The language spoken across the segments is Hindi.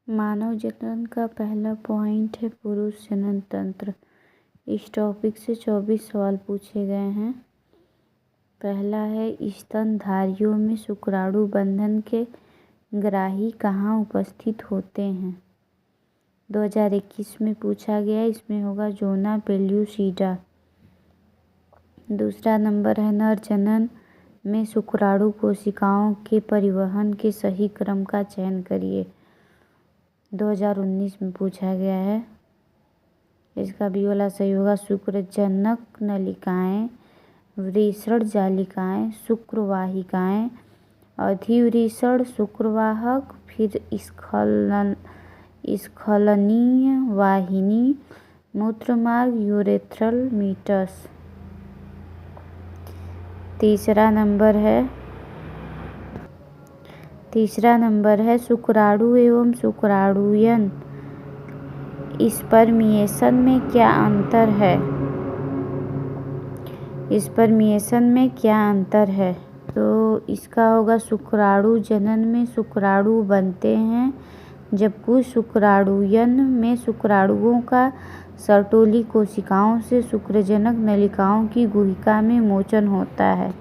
मानव जनन का पहला पॉइंट है पुरुष जनन तंत्र। इस टॉपिक से 24 सवाल पूछे गए हैं। पहला है स्तनधारियों में शुक्राणु बंधन के ग्राही कहाँ उपस्थित होते हैं। 2021 में पूछा गया, इसमें होगा जोना पेल्यूसिडा। दूसरा नंबर है नर जनन में शुक्राणु कोशिकाओं के परिवहन के सही क्रम का चयन करिए। 2019 में पूछा गया है। इसका बी वाला सही होगा शुक्रजनक नलिकाएं, वृषण जालिकाएं, शुक्रवाहिकाएं, अधिवृषण शुक्रवाहक, फिर स्खलनीय वाहिनी, मूत्रमार्ग, यूरेथ्रल मीटस। तीसरा नंबर है शुक्राणु एवं शुक्राणुयन स्पर्मिएशन में क्या अंतर है। तो इसका होगा शुक्राणु जनन में शुक्राणु बनते हैं, जबकि शुक्राणुयन में शुक्राणुओं का सर्टोली कोशिकाओं से शुक्रजनक नलिकाओं की गुहिका में मोचन होता है।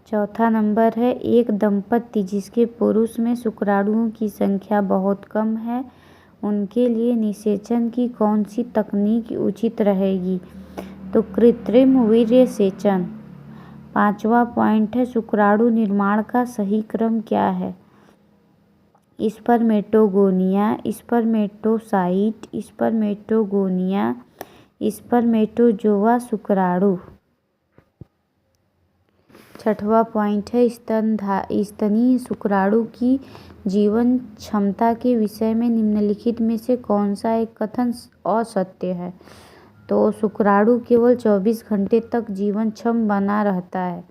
चौथा नंबर है एक दंपति जिसके पुरुष में शुक्राणुओं की संख्या बहुत कम है, उनके लिए निषेचन की कौन सी तकनीक उचित रहेगी। तो कृत्रिम वीर्य सेचन। पांचवा पॉइंट है शुक्राणु निर्माण का सही क्रम क्या है। स्पर्मेटोगोनिया, स्पर्मेटोसाइट, स्पर्मेटोगोनिया, स्पर्मेटोजोआ शुक्राणु। छठवां पॉइंट है स्तनीय शुक्राणु की जीवन क्षमता के विषय में निम्नलिखित में से कौन सा एक कथन असत्य है। तो शुक्राणु केवल 24 घंटे तक जीवन क्षम बना रहता है,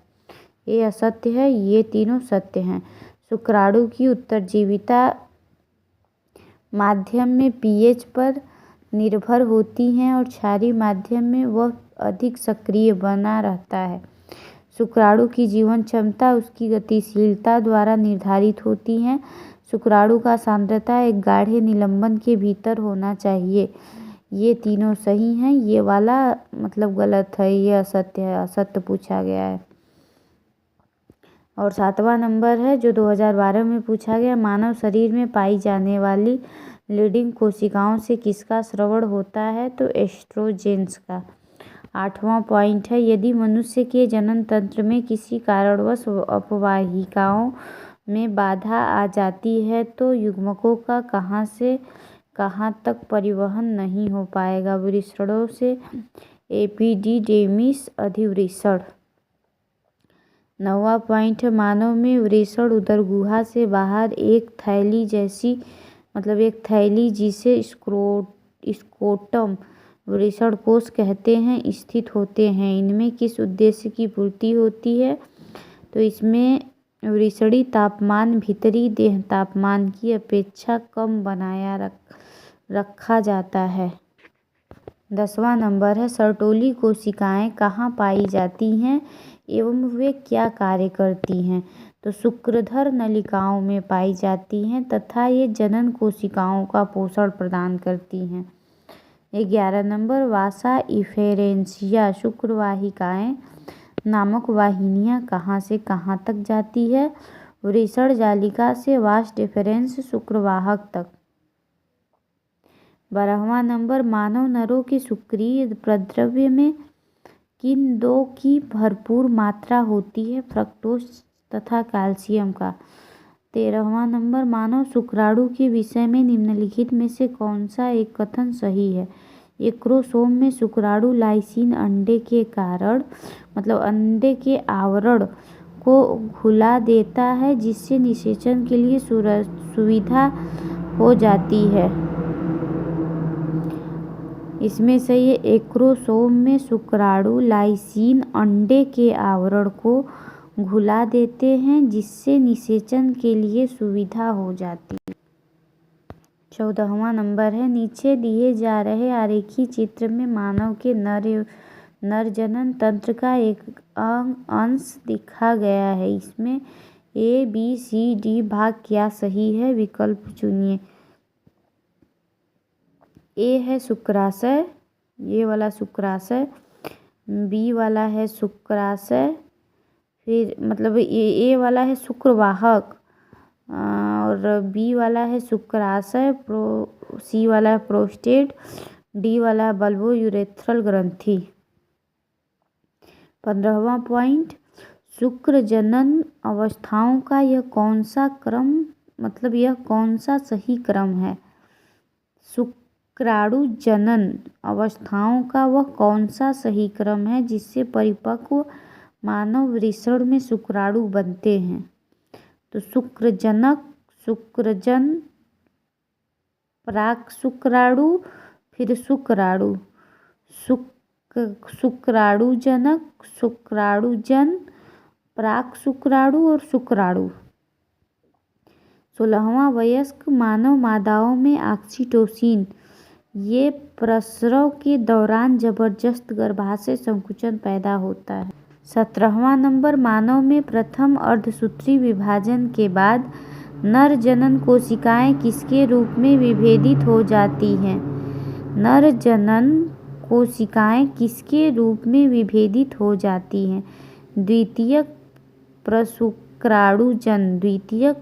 ये असत्य है। ये तीनों सत्य हैं। शुक्राणु की उत्तरजीविता माध्यम में पीएच पर निर्भर होती है और क्षारीय माध्यम में वह अधिक सक्रिय बना रहता है। शुक्राणु की जीवन क्षमता उसकी गतिशीलता द्वारा निर्धारित होती है। शुक्राणु का सांद्रता एक गाढ़े निलंबन के भीतर होना चाहिए। ये तीनों सही हैं, ये वाला मतलब गलत है, ये असत्य है, असत्य पूछा गया है। और सातवां नंबर है जो 2012 में पूछा गया, मानव शरीर में पाई जाने वाली लीडिंग कोशिकाओं से किसका स्रवण होता है। तो एस्ट्रोजेंस का। आठवां पॉइंट है यदि मनुष्य के जनन तंत्र में किसी कारणवश अपवाहिकाओं में बाधा आ जाती है तो युग्मकों का कहाँ से कहाँ तक परिवहन नहीं हो पाएगा। वृषणों से एपिडिडेमिस अधिवृषण। नौवां पॉइंट है मानव में वृषण उदर गुहा से बाहर एक थैली जिसे स्क्रोटम वृषण कोश कहते हैं स्थित होते हैं। इनमें किस उद्देश्य की पूर्ति होती है। तो इसमें वृषणी तापमान भीतरी देह तापमान की अपेक्षा कम बनाया रखा जाता है। 10वां नंबर है सर्टोली कोशिकाएं कहाँ पाई जाती हैं एवं वे क्या कार्य करती हैं। तो शुक्रधर नलिकाओं में पाई जाती हैं तथा ये जनन कोशिकाओं का पोषण प्रदान करती हैं। 11 नंबर वासा इफेरेंसिया शुक्रवाहिकाएं नामक वाहिनियां कहाँ से कहाँ तक जाती है। वृषण जालिका से वास डिफरेंस शुक्रवाहक तक। 12वां नंबर मानव नरों के शुक्रीय प्रद्रव्य में किन दो की भरपूर मात्रा होती है, फ्रक्टोज तथा कैल्शियम का। 13वां नंबर मानव शुक्राणु के विषय में निम्नलिखित में से कौन सा एक कथन सही है। एक्रोसोम में शुक्राणु लाइसिन अंडे के आवरण को घुला देता है जिससे निषेचन के लिए सुविधा हो जाती है। इसमें सही है एक्रोसोम में शुक्राणु लाइसिन अंडे के आवरण को घुला देते हैं जिससे निषेचन के लिए सुविधा हो जाती है। 14वां नंबर है नीचे दिए जा रहे आरेखीय चित्र में मानव के नर जनन तंत्र का एक अंश दिखा गया है। इसमें A, B, C, D भाग क्या सही है, विकल्प चुनिए। ए है शुक्राशय, ये वाला शुक्राशय, बी वाला है शुक्राशय, फिर मतलब ए वाला है शुक्रवाहक और बी वाला है शुक्राशय, सी वाला है प्रोस्टेट, डी वाला है बल्बो यूरेथ्रल ग्रंथि। 15वां पॉइंट, शुक्र जनन अवस्थाओं का यह कौन सा क्रम, मतलब यह कौन सा सही क्रम है। शुक्राणु जनन अवस्थाओं का वह कौन सा सही क्रम है जिससे परिपक्व मानव वृषण में शुक्राणु बनते हैं। तो शुक्रजनक, शुक्रजन, प्राक शुक्राणु, फिर शुक्राणु, शुक्राणुजनक, शुक्राणुजन, प्राक शुक्राणु और शुक्राणु। 16वां, वयस्क मानव मादाओं में ऑक्सीटोसिन, ये प्रसव के दौरान जबरदस्त गर्भाशय संकुचन पैदा होता है। 17वां नंबर, मानव में प्रथम अर्धसूत्री विभाजन के बाद नर जनन कोशिकाएं किसके रूप में विभेदित हो जाती हैं। नर जनन कोशिकाएं किसके रूप में विभेदित हो जाती हैं। द्वितीयक प्रशुक्राणुजन, द्वितीयक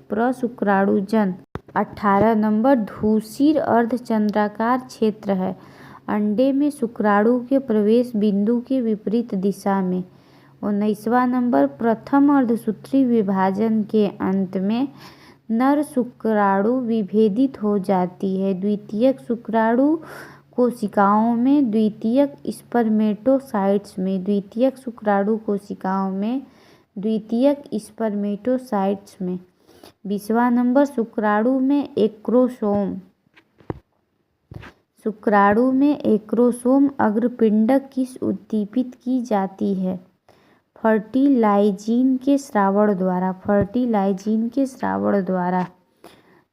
प्रशुक्राणुजन। 18 नंबर, धूसिर अर्धचंद्राकार क्षेत्र है अंडे में शुक्राणु के प्रवेश बिंदु के विपरीत दिशा में। 19वां नंबर, प्रथम अर्धसूत्री विभाजन के अंत में नर शुक्राणु विभेदित हो जाती है द्वितीयक शुक्राणु कोशिकाओं में, द्वितीयक स्पर्मेटोसाइट्स में, द्वितीयक शुक्राणु कोशिकाओं में, द्वितीयक स्पर्मेटोसाइट्स में। 20वां नंबर, शुक्राणु में एक्रोसोम, शुक्राणु में एक्रोसोम अग्रपिंडक किस उद्दीपित की जाती है। फर्टिलाइजिन के स्रावण द्वारा, फर्टिलाइजिन के स्रावण द्वारा।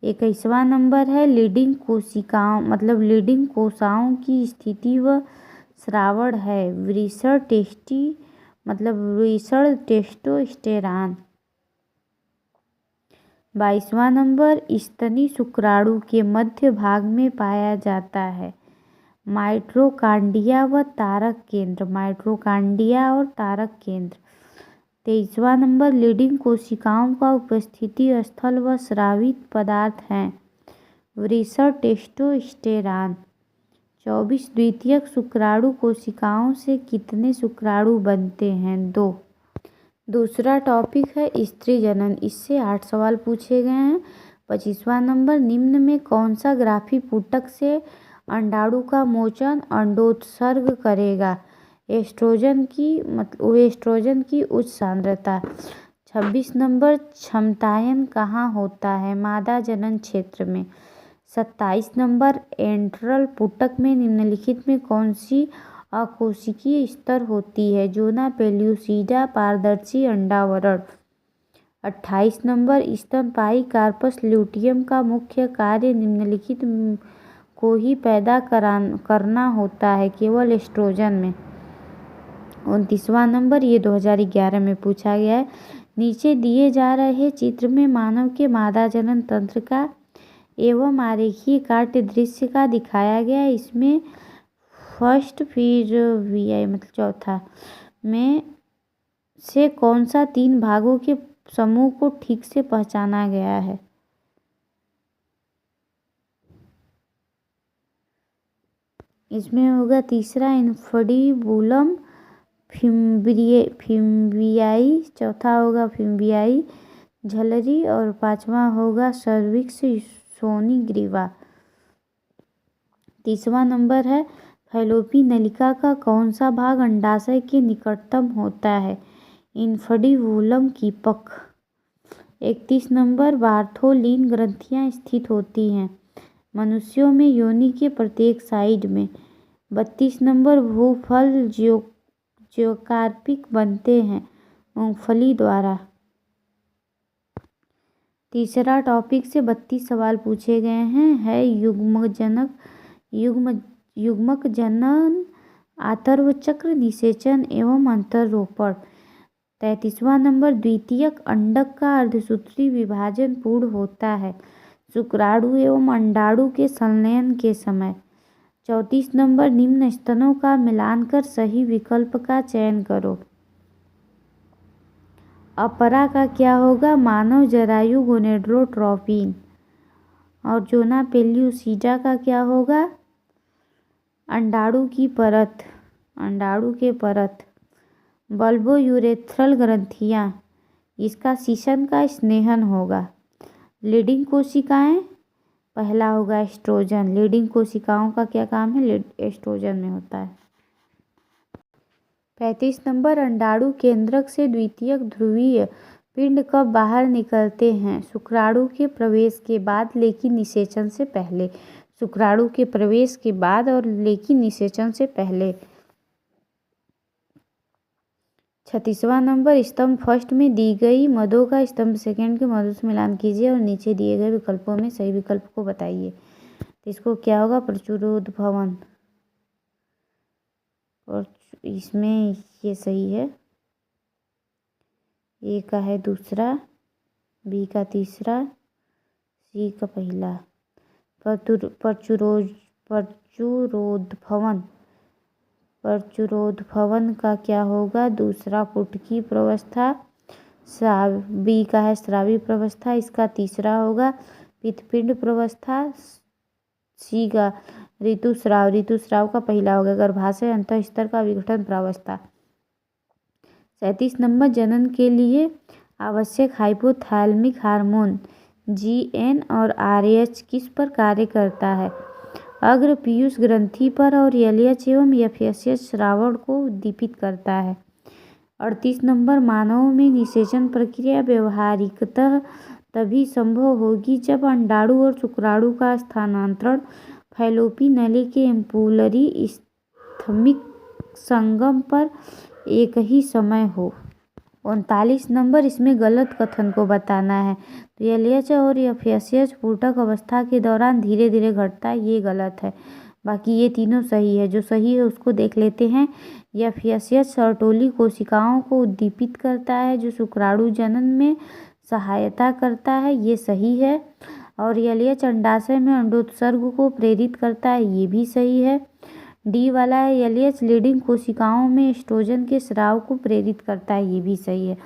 21वां नंबर है, लीडिंग कोशिकाओं मतलब लीडिंग कोशाओं की स्थिति व स्रावण है वृषण टेस्टी मतलब वृषण टेस्टोस्टेरॉन। 22वां नंबर, स्तनी शुक्राणु के मध्य भाग में पाया जाता है माइटोकांड्रिया व तारक केंद्र, माइटोकांड्रिया और तारक केंद्र। 23वां नंबर, लीडिंग कोशिकाओं का उपस्थिति स्थल व स्रावित पदार्थ हैं वृषण टेस्टोस्टेरॉन। 24, द्वितीयक शुक्राणु कोशिकाओं से कितने शुक्राणु बनते हैं। 2। दूसरा टॉपिक है स्त्री जनन, इससे 8 सवाल पूछे गए हैं। 25वां नंबर, निम्न में कौन सा ग्राफी पुटक से अंडाणु का मोचन अंडोत्सर्ग करेगा। एस्ट्रोजन की उच्च सांद्रता। 26 नंबर, क्षमतायन कहाँ होता है, मादा जनन क्षेत्र में। 27 नंबर, एंट्रल पुटक में निम्नलिखित में कौन सी अकोशिकीय स्तर होती है। जोना पेल्यूसिडा, पारदर्शी अंडावरण। 28 नंबर, स्तनपायी कार्पस ल्यूटियम का मुख्य कार्य निम्नलिखित को ही पैदा करना होता है केवल एस्ट्रोजन में। 29वां नंबर, ये 2011 में पूछा गया है। नीचे दिए जा रहे चित्र में मानव के मादा जनन तंत्र का एवं आरेखीय काट्य दृश्य का दिखाया गया है। इसमें फर्स्ट फिर वीआई मतलब चौथा में से कौन सा 3 भागों के समूह को ठीक से पहचाना गया है। इसमें होगा तीसरा इन्फीबुलम फिम्बियाई, चौथा होगा फिम्बियाई झलरी और 5वां होगा सर्विक्स सोनिग्रीवा। 30वां नंबर है, फैलोपी नलिका का कौन सा भाग अंडाशय के निकटतम होता है। इन्फीबुलम कीपक। 31 नंबर, बार्थोलिन ग्रंथियां स्थित होती हैं मनुष्यों में योनि के प्रत्येक साइड में। 32 नंबर, भूफल ज्योकार्पिक बनते हैं मूंगफली द्वारा। तीसरा टॉपिक से 32 सवाल पूछे गए हैं। है युग्मक जनन, आतर्व चक्र, निषेचन एवं अंतरोपण। 33वां नंबर, द्वितीयक अंडक का अर्धसूत्री विभाजन पूर्ण होता है शुक्राणु एवं अंडाणु के संलयन के समय। 34 नंबर, निम्न स्तनों का मिलान कर सही विकल्प का चयन करो। अपरा का क्या होगा? मानव जरायु गोनेडोट्रोपिन। और जोना पेल्यूसिडा का क्या होगा? अंडाणु की परत, अंडाणु के परत। बल्बोयूरेथ्रल ग्रंथियां, इसका शीशन का स्नेहन होगा। लीडिंग कोशिकाएं, पहला होगा एस्ट्रोजन। लीडिंग कोशिकाओं का क्या काम है? एस्ट्रोजन में होता है। 35 नंबर, अंडाणु केंद्रक से द्वितीयक ध्रुवीय पिंड कब बाहर निकलते हैं? शुक्राणु के प्रवेश के बाद, लेकिन निषेचन से पहले। शुक्राणु के प्रवेश के बाद और लेकिन निषेचन से पहले। 36वां नंबर, स्तंभ फर्स्ट में दी गई मदों का स्तंभ सेकंड के मदों से मिलान कीजिए और नीचे दिए गए विकल्पों में सही विकल्प को बताइए। तो इसको क्या होगा? प्रचुरोद्भवन। और इसमें ये सही है। ए का है दूसरा, बी का तीसरा, सी का पहला। प्रचुरोद्भवन का क्या होगा? दूसरा पुटकी प्रवस्था। बी का है स्रावी प्रवस्था, इसका तीसरा होगा पित्तपिंड प्रवस्था। सी का ऋतुस्राव, ऋतुस्राव का पहला होगा गर्भाशय अंतःस्तर का विघटन प्रावस्था। 37 नंबर, जनन के लिए आवश्यक हाइपोथैलेमिक हार्मोन GN और RH किस पर कार्य करता है? अग्र पीयूष ग्रंथि पर और LH एवं FSH श्रावण को उद्दीपित करता है। 38 नंबर, मानवों में निषेचन प्रक्रिया व्यवहारिकतः तभी संभव होगी जब अंडाणु और शुक्राणु का स्थानांतरण फैलोपी नली के एम्पुलरी स्थमिक संगम पर एक ही समय हो। 39 नंबर, इसमें गलत कथन को बताना है। तो LH और FSH पूटक अवस्था के दौरान धीरे धीरे घटता है, ये गलत है। बाकी ये तीनों सही है। जो सही है उसको देख लेते हैं। FSH सर्टोली कोशिकाओं को उद्दीपित करता है जो शुक्राणु जनन में सहायता करता है, ये सही है। और LH अंडाशय में अंडोत्सर्ग को प्रेरित करता है, ये भी सही है। डी वाला है LH लीडिंग कोशिकाओं में एस्ट्रोजन के स्राव को प्रेरित करता है, ये भी सही है।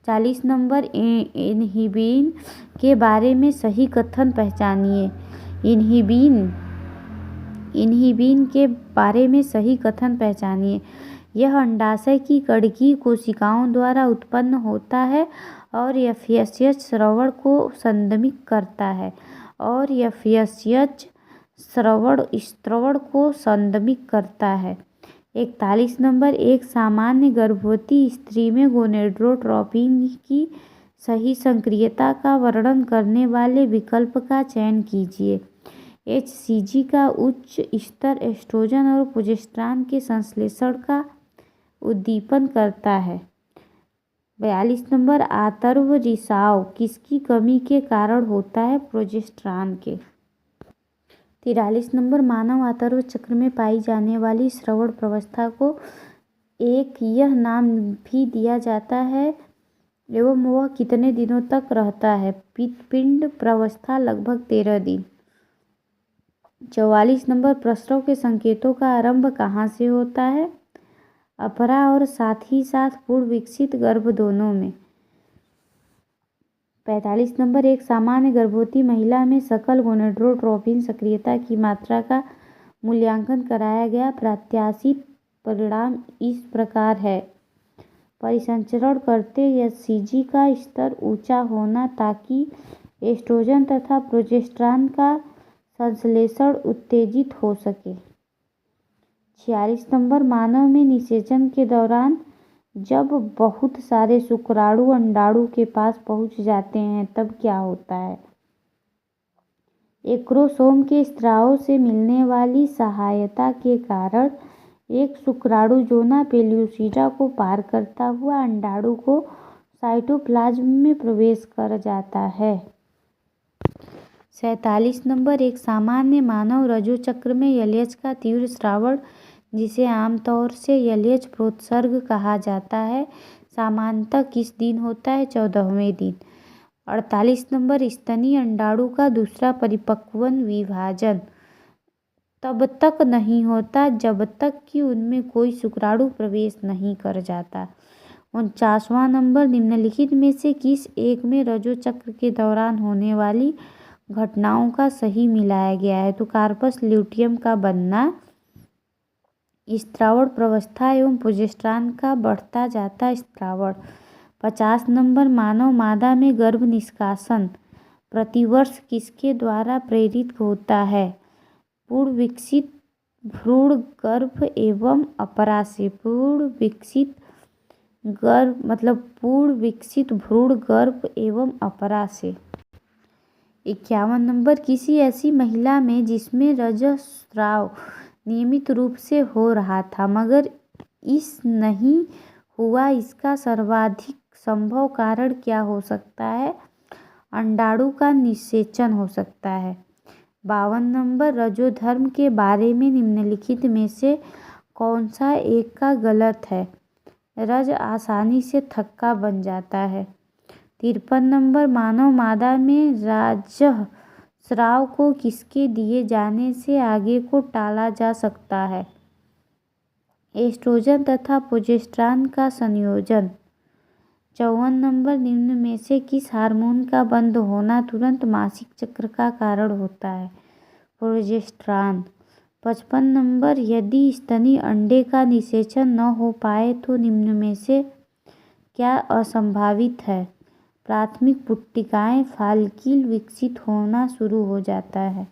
40 नंबर, इनहिबिन के बारे में सही कथन पहचानिए। इनहिबिन के बारे में सही कथन पहचानिए। यह अंडाशय की कड़की कोशिकाओं द्वारा उत्पन्न होता है और FSH श्रवण को संदमित करता है और FSH स्त्रवण को संदमित करता है। 41 नंबर, एक सामान्य गर्भवती स्त्री में गोनेडोट्रोपिन की सही सक्रियता का वर्णन करने वाले विकल्प का चयन कीजिए। HCG का उच्च स्तर एस्ट्रोजन और प्रोजेस्टेरॉन के संश्लेषण का उद्दीपन करता है। 42 नंबर, आंतर्व रिसाव किसकी कमी के कारण होता है? प्रोजेस्टेरॉन के। 43 नंबर, मानव आंतर्व चक्र में पाई जाने वाली श्रवण प्रवस्था को एक यह नाम भी दिया जाता है एवं वह कितने दिनों तक रहता है? पिंड प्रवस्था लगभग 13 दिन। 44 नंबर, प्रसव के संकेतों का आरंभ कहाँ से होता है? अपरा और साथ ही साथ पूर्ण विकसित गर्भ दोनों में। 45 नंबर, एक सामान्य गर्भवती महिला में सकल गोनेडोट्रोपिन सक्रियता की मात्रा का मूल्यांकन कराया गया प्रत्याशित परिणाम इस प्रकार है। परिसंचरण करते HCG का स्तर ऊंचा होना ताकि एस्ट्रोजन तथा प्रोजेस्टेरॉन का संश्लेषण उत्तेजित हो सके। 46 नंबर, मानव में निषेचन के दौरान जब बहुत सारे शुक्राणु अंडाणु के पास पहुंच जाते हैं तब क्या होता है? एक क्रोमोसोम के स्राव से मिलने वाली सहायता के कारण एक शुक्राणु जोना पेल्यूसिडा को पार करता हुआ अंडाणु को साइटोप्लाज्म में प्रवेश कर जाता है। 47 नंबर, एक सामान्य मानव रजोचक्र में LH का तीव्र स्रावण जिसे आमतौर से LH प्रोत्सर्ग कहा जाता है सामान्यतः किस दिन होता है? 14वें दिन। 48 नंबर स्तनी अंडाणु का दूसरा परिपक्वन विभाजन तब तक नहीं होता जब तक कि उनमें कोई शुक्राणु प्रवेश नहीं कर जाता। 49वां नंबर निम्नलिखित में से किस एक में रजो चक्र के दौरान होने वाली घटनाओं का सही मिलाया गया है? तो कार्पस ल्यूटियम का बनना, स्त्रावण प्रवस्था एवं प्रोजेस्टेरॉन का बढ़ता जाता स्त्रावण। 50 नंबर मानव मादा में गर्भ निष्कासन प्रतिवर्ष किसके द्वारा प्रेरित होता है? पूर्ण विकसित भ्रूण गर्भ एवं अपरा से। पूर्ण विकसित भ्रूण गर्भ एवं अपरा से। 51 नंबर किसी ऐसी महिला में जिसमें रजस्राव नियमित रूप से हो रहा था मगर इस नहीं हुआ, इसका सर्वाधिक संभव कारण क्या हो सकता है? अंडाणु का निषेचन हो सकता है। 52 नंबर रजोधर्म के बारे में निम्नलिखित में से कौन सा एक का गलत है? रज आसानी से थक्का बन जाता है। 53 नंबर मानव मादा में रजस्राव को किसके दिए जाने से आगे को टाला जा सकता है? एस्ट्रोजन तथा प्रोजेस्टेरॉन का संयोजन। 54 नंबर निम्न में से किस हार्मोन का बंद होना तुरंत मासिक चक्र का कारण होता है? प्रोजेस्टेरॉन। 55 नंबर यदि स्तनी अंडे का निषेचन न हो पाए तो निम्न में से क्या असंभावित है? प्राथमिक पुट्टिकाएं फॉलिकल विकसित होना शुरू हो जाता है।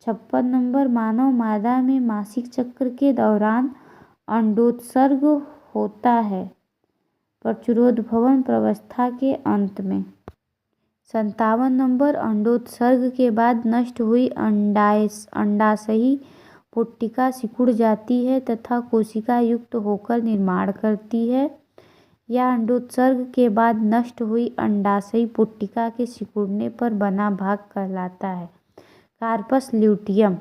56 नंबर मानव मादा में मासिक चक्र के दौरान अंडोत्सर्ग होता है प्रचुरोद्भवन प्रावस्था के अंत में। 57 नंबर अंडोत्सर्ग के बाद नष्ट हुई अंडाशयी पुट्टिका सिकुड़ जाती है तथा कोशिका युक्त होकर निर्माण करती है, या अंडोत्सर्ग के बाद नष्ट हुई अंडाशयी पुट्टिका के सिकुड़ने पर बना भाग कहलाता है corpus luteum.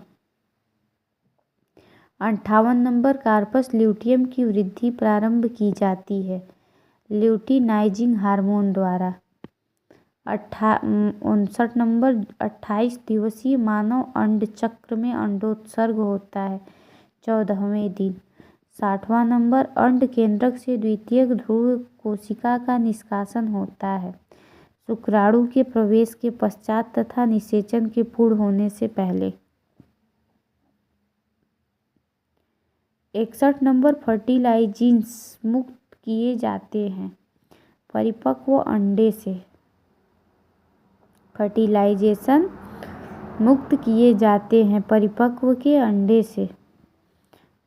58 number corpus luteum की वृद्धि प्रारंभ की जाती है ल्यूटिनाइजिंग हार्मोन द्वारा। 59 नंबर 28 दिवसीय मानव अंड चक्र में अंडोत्सर्ग होता है 14वें दिन। 60वां नंबर अंड केंद्रक से द्वितीयक ध्रुव कोशिका का निष्कासन होता है शुक्राणु के प्रवेश के पश्चात तथा निषेचन के पूर्ण होने से पहले। 61 नंबर फर्टिलाइजेशंस मुक्त किए जाते हैं परिपक्व अंडे से। फर्टिलाइजेशन मुक्त किए जाते हैं परिपक्व के अंडे से।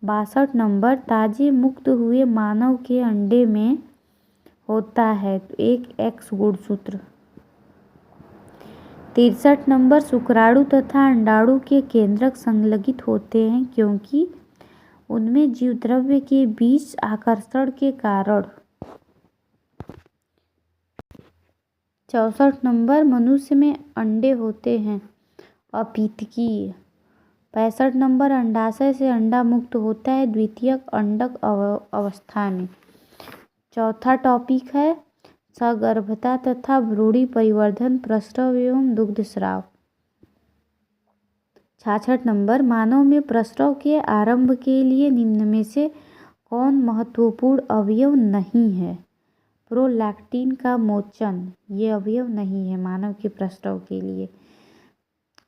62 नंबर ताजे मुक्त हुए मानव के अंडे में होता है एक एक्स गुणसूत्र। 63 नंबर शुक्राणु तथा अंडाणु के केंद्रक संलगित होते हैं क्योंकि उनमें जीवद्रव्य के बीच आकर्षण के कारण। 64 नंबर मनुष्य में अंडे होते हैं अपीतकीय। 65 नंबर अंडाशय से अंडा मुक्त होता है द्वितीयक अंडक अवस्था में। चौथा टॉपिक है सगर्भता तथा भ्रूणी परिवर्धन प्रसव एवं दुग्धस्राव। 66 नंबर मानव में प्रसव के आरंभ के लिए निम्न में से कौन महत्वपूर्ण अवयव नहीं है? प्रोलैक्टिन का मोचन ये अवयव नहीं है मानव के प्रसव के लिए।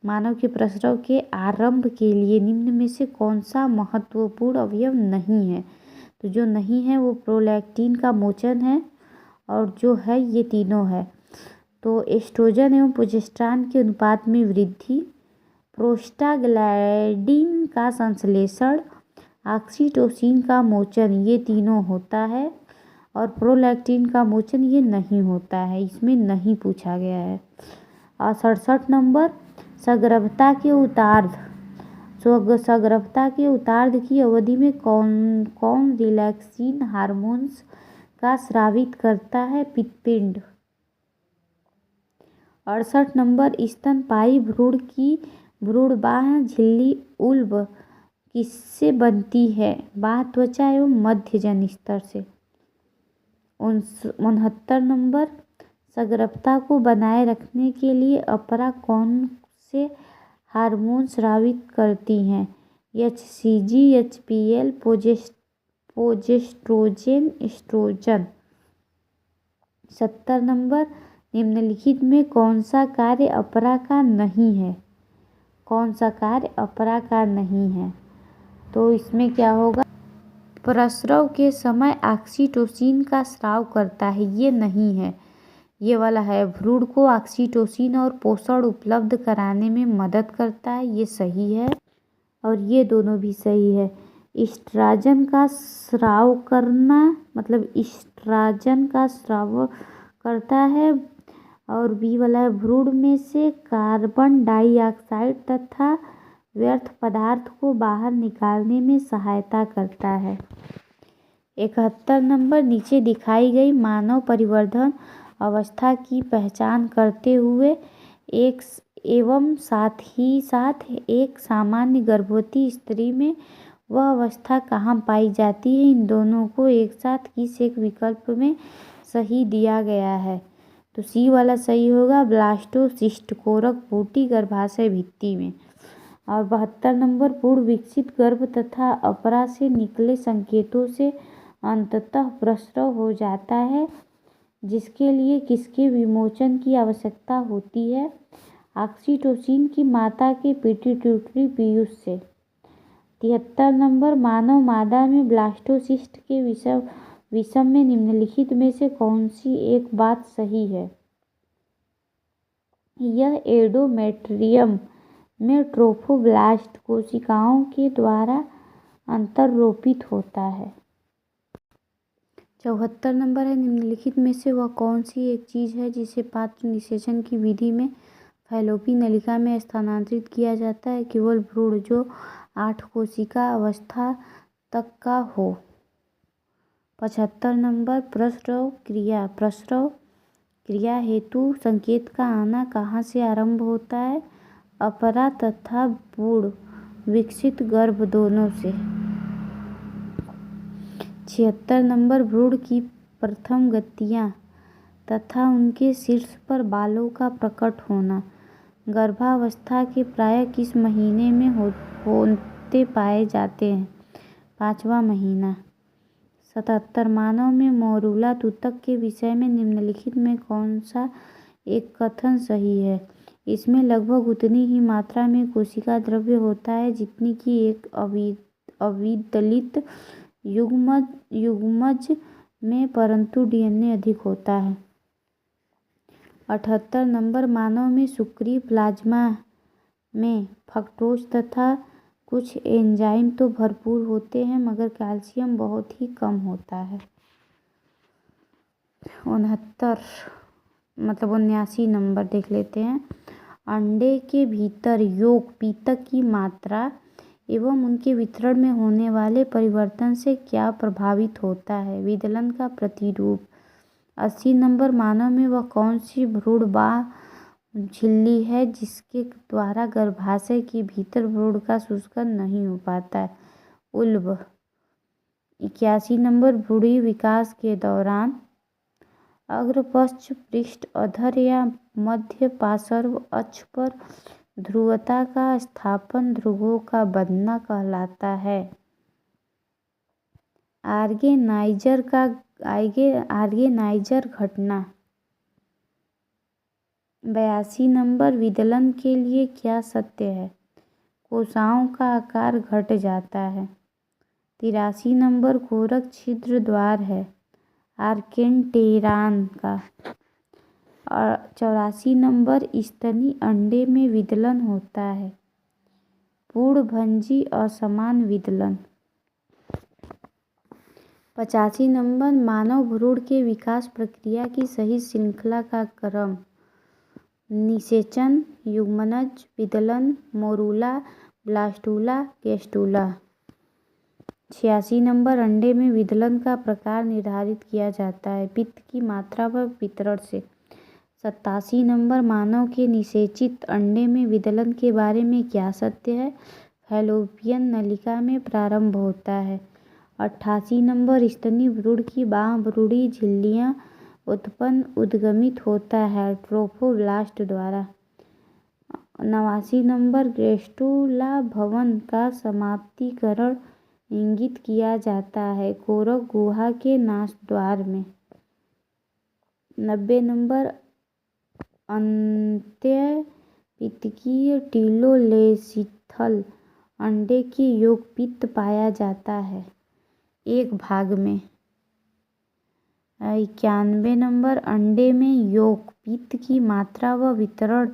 मानव के प्रसव के आरंभ के लिए निम्न में से कौन सा महत्वपूर्ण अवयव नहीं है? तो जो नहीं है वो प्रोलैक्टिन का मोचन है और जो है ये तीनों है। तो एस्ट्रोजन एवं प्रोजेस्टेरॉन के अनुपात में वृद्धि, प्रोस्टाग्लैंडिन का संश्लेषण, ऑक्सीटोसिन का मोचन ये तीनों होता है और प्रोलैक्टिन का मोचन ये नहीं होता है, इसमें नहीं पूछा गया है। और 67 नंबर सगर्भता के उत्तरार्ध की अवधि में कौन कौन रिलैक्सिन हार्मोन्स का स्रावित करता है? पित्तपिंड। 68 नंबर स्तनपायी भ्रूण की भ्रूणबाह्य झिल्ली उल्ब किससे बनती है? बाह्य त्वचा एवं मध्य जनस्तर से। 69 नंबर सगर्भता को बनाए रखने के लिए अपरा कौन से हार्मोन स्रावित करती हैं? HCG, HPL, progesterone, oestrogen. 70 number, निम्नलिखित में कौन सा कार्य अपरा का नहीं है? कौन सा कार्य अपरा का नहीं है? तो इसमें क्या होगा? प्रसव के समय ऑक्सीटोसिन का स्राव करता है, ये नहीं है, ये वाला है। भ्रूण को ऑक्सीटोसिन और पोषण उपलब्ध कराने में मदद करता है, ये सही है। और ये दोनों भी सही है। ईस्ट्रोजन का स्राव करना, मतलब ईस्ट्रोजन का स्राव करता है। और बी वाला है, भ्रूण में से कार्बन डाइऑक्साइड तथा व्यर्थ पदार्थ को बाहर निकालने में सहायता करता है। 71 नंबर, नीचे दिखाई गई मानव परिवर्धन अवस्था की पहचान करते हुए एक एवं साथ ही साथ एक सामान्य गर्भवती स्त्री में वह अवस्था कहाँ पाई जाती है? इन दोनों को एक साथ किस एक विकल्प में सही दिया गया है? तो सी वाला सही होगा, ब्लास्टोसिस्ट कोरक बूटी गर्भाशय भित्ति में। और 72 नंबर, पूर्ण विकसित गर्भ तथा अपरा से निकले संकेतों से अंततः प्रसव हो जाता है, जिसके लिए किसके विमोचन की आवश्यकता होती है? ऑक्सीटोसिन की माता के पिट्यूटरी पीयूष से। 73 नंबर, मानव मादा में ब्लास्टोसिस्ट के विषम में निम्नलिखित में से कौन सी एक बात सही है? यह एंडोमेट्रियम में ट्रोफोब्लास्ट कोशिकाओं के द्वारा अंतर्रोपित होता है। 74 नंबर है, निम्नलिखित में से वह कौन सी एक चीज़ है जिसे पात्र निषेचन की विधि में फैलोपी नलिका में स्थानांतरित किया जाता है? केवल भ्रूण जो 8 कोशिका अवस्था तक का हो। 75 नंबर, प्रसव क्रिया हेतु संकेत का आना कहाँ से आरंभ होता है? अपरा तथा पूर्ण विकसित गर्भ दोनों से। 76 नंबर, भ्रूण की प्रथम गतियाँ तथा उनके शीर्ष पर बालों का प्रकट होना गर्भावस्था के प्राय किस महीने में होते पाए जाते हैं? 5वां महीना। 77, मानव में मोरूला तूतक के विषय में निम्नलिखित में कौन सा एक कथन सही है? इसमें लगभग उतनी ही मात्रा में कोशिका द्रव्य होता है जितनी कि एक अविदलित युग्मज में, परंतु DNA अधिक होता है। 78 नंबर, मानव में शुक्रीय प्लाज्मा में फ्रक्टोज तथा कुछ एंजाइम तो भरपूर होते हैं, मगर कैल्शियम बहुत ही कम होता है। 79 नंबर देख लेते हैं। अंडे के भीतर यौगिक पीतक की मात्रा एवं उनके वितरण में होने वाले परिवर्तन से क्या प्रभावित होता है? विदलन का प्रतिरूप। 80 नंबर, मानव में वह कौन सी भ्रूण झिल्ली है जिसके द्वारा गर्भाशय के भीतर भ्रूण का शुष्कन नहीं हो पाता है? उल्ब। 81 नंबर, भ्रूणीय विकास के दौरान अग्रपक्ष पृष्ठ अधर या मध्य पार्श्व अक्ष पर ध्रुवता का स्थापन ध्रुवों का बनना कहलाता है। आर्गेनाइजर घटना। 82 नंबर, विदलन के लिए क्या सत्य है? कोशिकाओं का आकार घट जाता है। 83 नंबर, कोरक छिद्र द्वार है आर्केन्टेरान का। और 84 नंबर, स्तनी अंडे में विदलन होता है। पूर्णभंजी असमान विदलन। 85 नंबर, मानव भ्रूण के विकास प्रक्रिया की सही श्रृंखला का क्रम। निषेचन, युग्मनज, विदलन, मोरूला, ब्लास्टूला, गैस्टूला। 86 नंबर, अंडे में विदलन का प्रकार निर्धारित किया जाता है पित्त की मात्रा व वितरण से। 87 नंबर, मानव के निषेचित अंडे में विदलन के बारे में क्या सत्य है? फैलोपियन नलिका में प्रारंभ होता है। 88 नंबर, स्तनी भ्रूण की बाह्य भ्रूणीय झिल्लियाँ उद्गमित होता है ट्रोफोब्लास्ट द्वारा। 89 नंबर, ग्रेस्टुला भवन का समाप्तिकरण इंगित किया जाता है कोरक गुहा के नासद्वार में। 90 नंबर, अंत्यपित्तकीय टीलोलेसिथल अंडे की योगपित्त पाया जाता है एक भाग में। 91 नंबर, अंडे में योगपित्त की मात्रा व वितरण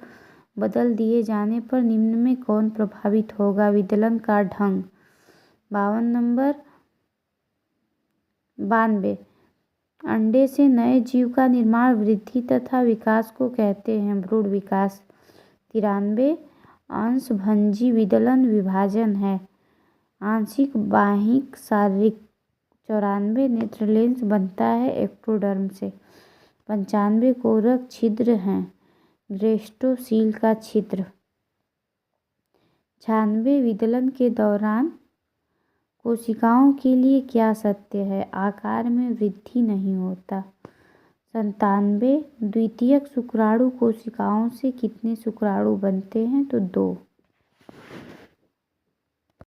बदल दिए जाने पर निम्न में कौन प्रभावित होगा? विदलन का ढंग। 92 अंडे से नए जीव का निर्माण वृद्धि तथा विकास को कहते हैं भ्रूण विकास। 93 अंशभंजी विदलन विभाजन है आंशिक बाह्यिक शारीरिक। 94 नेत्र लेंस बनता है एक्टोडर्म से। 95 कोरक छिद्र हैं ग्रेस्टोसील का छिद्र। 96 विदलन के दौरान कोशिकाओं के लिए क्या सत्य है? आकार में वृद्धि नहीं होता। 97 द्वितीयक शुक्राणु कोशिकाओं से कितने शुक्राणु बनते हैं? तो 2।